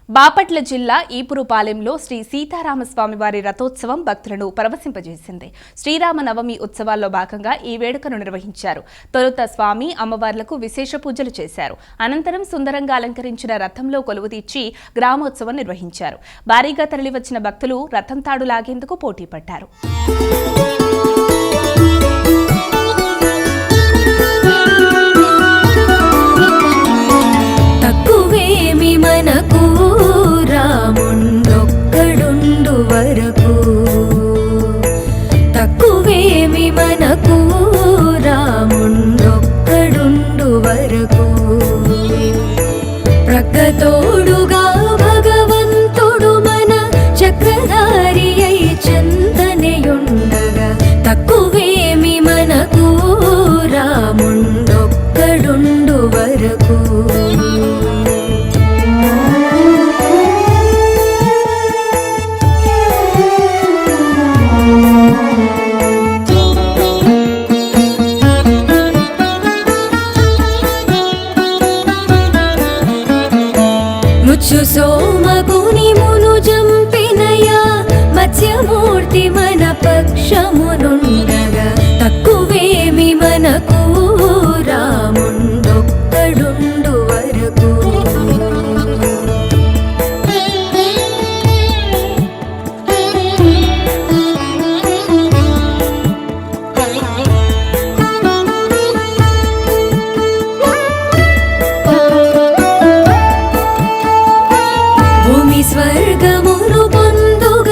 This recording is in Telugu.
బాపట్ల జిల్లా ఈపురుపాలెంలో శ్రీ సీతారామస్వామి వారి రథోత్సవం భక్తులను పరవశింపజేసింది. శ్రీరామనవమి ఉత్సవాల్లో భాగంగా ఈ వేడుకను నిర్వహించారు. తొలుత స్వామి అమ్మవార్లకు విశేష పూజలు చేశారు. అనంతరం సుందరంగా అలంకరించిన రథంలో కొలువుతీర్చి గ్రామోత్సవం నిర్వహించారు. భారీగా తరలివచ్చిన భక్తులు రథం తాడు లాగేందుకు పోటీ పడ్డారు. తక్కువేమి మనకు రాముండొక్కడుండు వరకు ప్రక్కతోడుగా భగవంతుడు మన చక్రధారి అయి చింతనయుండగా తక్కువేమి మనకు రాముండొక్కడుండు వరకు ముచ్చు సోమగుని మును జంపినయా మత్స్యమూర్తి మన పక్షమునుండగా తక్కువేమి మనకు రాముండొక్కడుండు వరకు స్వర్గమును పొందుగ